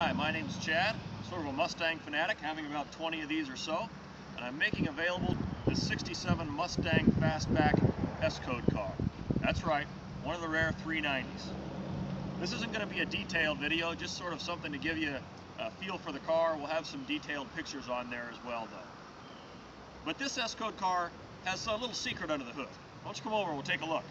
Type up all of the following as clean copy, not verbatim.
Hi, my name is Chad, sort of a Mustang fanatic, having about 20 of these or so, and I'm making available the 67 Mustang Fastback S-Code car. That's right, one of the rare 390s. This isn't going to be a detailed video, just sort of something to give you a feel for the car. We'll have some detailed pictures on there as well, though. But this S-Code car has a little secret under the hood. Why don't you come over and we'll take a look.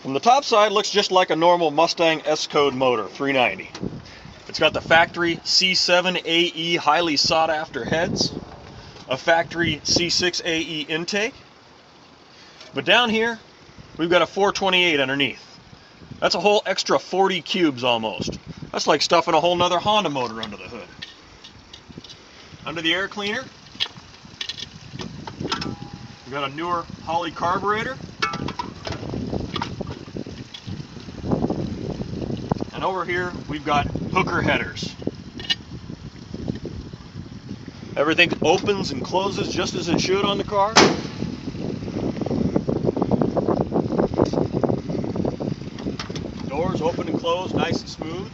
From the top side, looks just like a normal Mustang S-Code motor, 390. It's got the factory C7AE highly sought after heads, a factory C6AE intake, but down here we've got a 428 underneath. That's a whole extra 40 cubes almost. That's like stuffing a whole nother Honda motor under the hood. Under the air cleaner, we've got a newer Holley carburetor. And over here, we've got hooker headers. Everything opens and closes just as it should on the car. Doors open and close nice and smooth.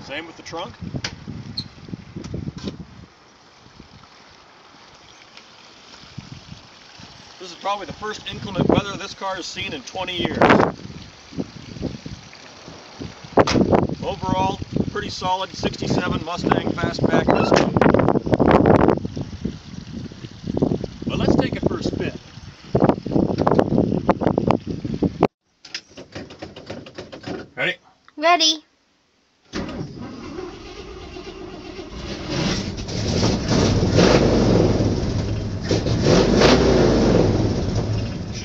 Same with the trunk. This is probably the first inclement weather this car has seen in 20 years. Overall, pretty solid 67 Mustang Fastback S-Code. But let's take it for a spin. Ready? Ready.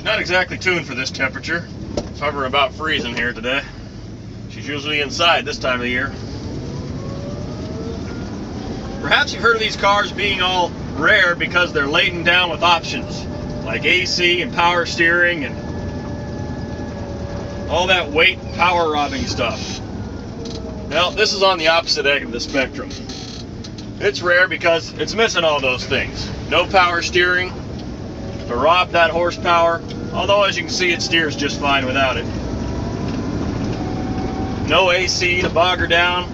Not exactly tuned for this temperature. It's hovering about freezing here today. She's usually inside this time of the year. Perhaps you've heard of these cars being all rare because they're laden down with options like AC and power steering and all that weight and power robbing stuff. Well, this is on the opposite end of the spectrum. It's rare because it's missing all those things. No power steering to rob that horsepower. Although, as you can see, it steers just fine without it. No AC to bog her down.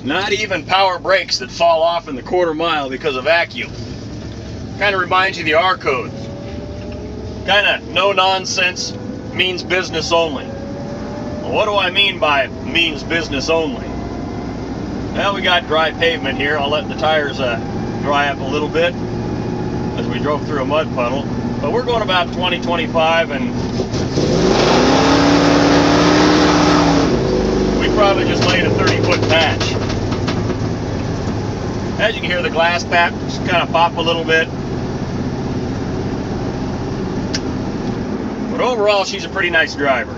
Not even power brakes that fall off in the quarter mile because of vacuum. Kind of reminds you of the R-Code. Kind of no nonsense, means business only. Well, what do I mean by means business only? Well, we got dry pavement here. I'll let the tires dry up a little bit as we drove through a mud puddle. But we're going about 20-25, and we probably just laid a 30-foot patch. As you can hear, the glass pat just kind of pop a little bit. But overall, she's a pretty nice driver.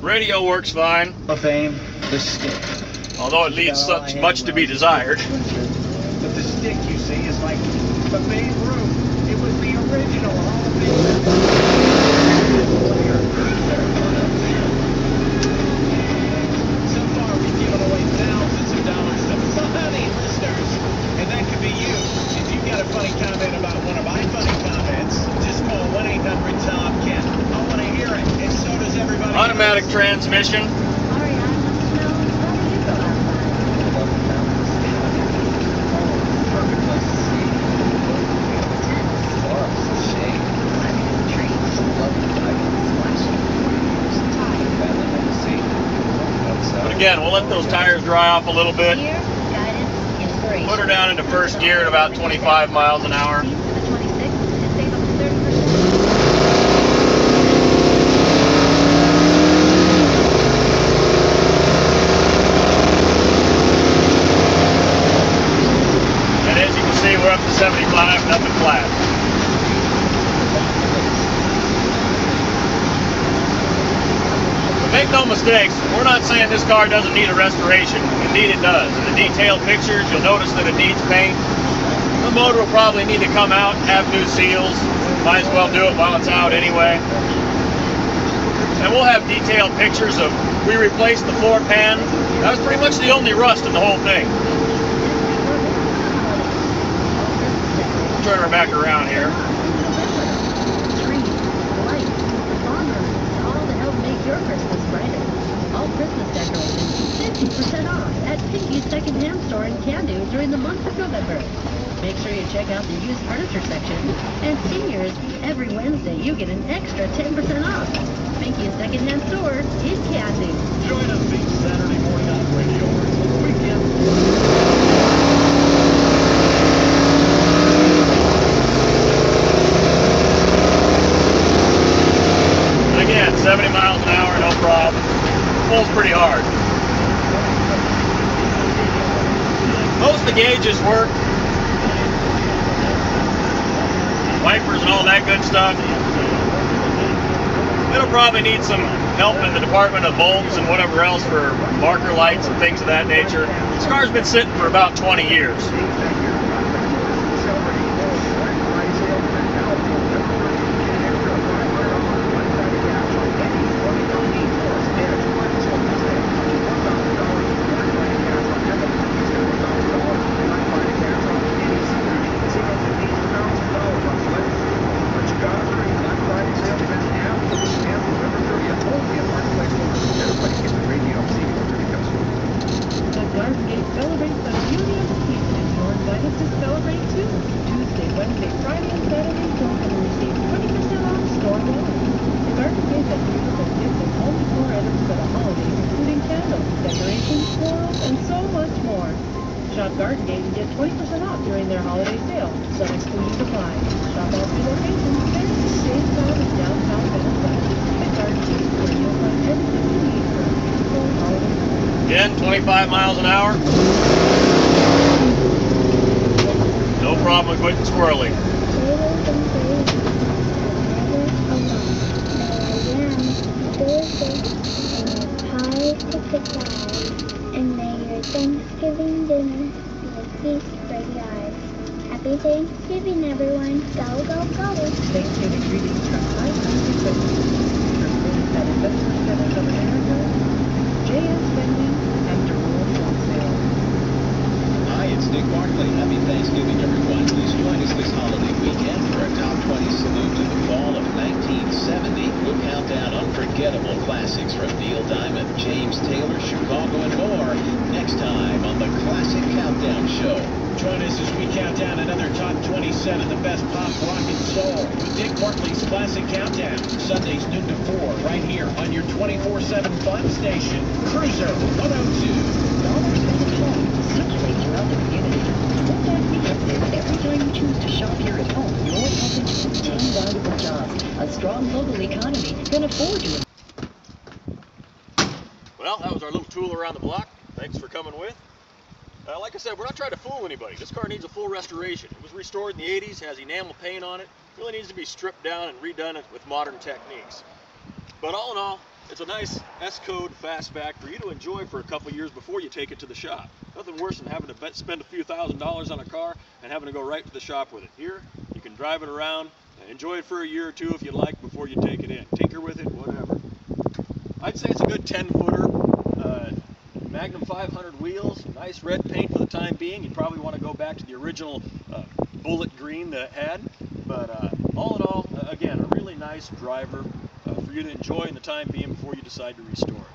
Radio works fine, Fame, the stick. Although it leaves much to be desired. But the stick, you see, is like the Babe Ruth. It was the original Hall of Fame. So far, we've given away thousands of dollars to funny listeners, and that could be you. If you've got a funny comment about one of my funny comments, just call 1-800-TOM-KEN. I want to hear it, and so does everybody. Automatic transmission. But again, we'll let those tires dry off a little bit. Put her down into first gear at about 25 miles an hour. we're up to 75, nothing flat. But make no mistakes, we're not saying this car doesn't need a restoration. Indeed it does. In the detailed pictures, you'll notice that it needs paint. The motor will probably need to come out and have new seals. Might as well do it while it's out anyway. And we'll have detailed pictures of, we replaced the floor pan. That was pretty much the only rust in the whole thing. Turn her back around here. Your Christmas brighter. All Christmas decorations 50% off at Pinky's secondhand store in Candu during the month of November. Make sure you check out the used furniture section. And seniors, every Wednesday you get an extra 10% off. Pinky's secondhand store in Candu. Join us each Saturday morning on Radio for the weekend. Again, 70 miles an hour, no problem. Pulls pretty hard. Most of the gauges work. Wipers and all that good stuff. It'll probably need some help in the department of bulbs and whatever else for marker lights and things of that nature. This car's been sitting for about 20 years. Shop Garden Gate and get 20% off during their holiday sale. Some exclusions apply. Shop all three locations, Paris, Jamestown, and downtown Minnesota. At Garden Gate, where you'll find everything you need for a beautiful holiday season. Again, 25 miles an hour. No problem with quitting squirrely. And may your Thanksgiving dinner be a feast for your eyes. Happy Thanksgiving, everyone. Go, go, go. Thanksgiving greetings from High Country Christmas. From at Investment Centers of America, J.S. Vending, and Jerome Wholesale. Hi, it's Dick Barkley. Happy Thanksgiving, everyone. Please join us this holiday weekend for a top 20 salute to the fall of 1970. We'll count down unforgettable classics from Neil Diamond, James Taylor, Chicago, and more next time on the Classic Countdown Show. Join us as we count down another top 20 set of the best pop, rock, and soul with Dick Barkley's Classic Countdown. Sundays noon to 4, right here on your 24/7 fun station, Cruiser 102. Dollars Minute Home circulates throughout the community. What that means is every time you choose to shop here at home, you're helping to keep 10 valuable jobs. A strong local economy can afford you. Well, that was our little tool around the block. Thanks for coming with. Like I said, we're not trying to fool anybody. This car needs a full restoration. It was restored in the 80s, has enamel paint on it. Really needs to be stripped down and redone with modern techniques. But all in all, it's a nice S-Code fastback for you to enjoy for a couple years before you take it to the shop. Nothing worse than having to spend a few $1,000s on a car and having to go right to the shop with it. Here, you can drive it around, enjoy it for a year or two if you like before you take it in. Tinker with it, whatever. I'd say it's a good 10-footer. Magnum 500 wheels, nice red paint for the time being. You'd probably want to go back to the original bullet green that it had. But all in all, again, a really nice driver for you to enjoy in the time being before you decide to restore it.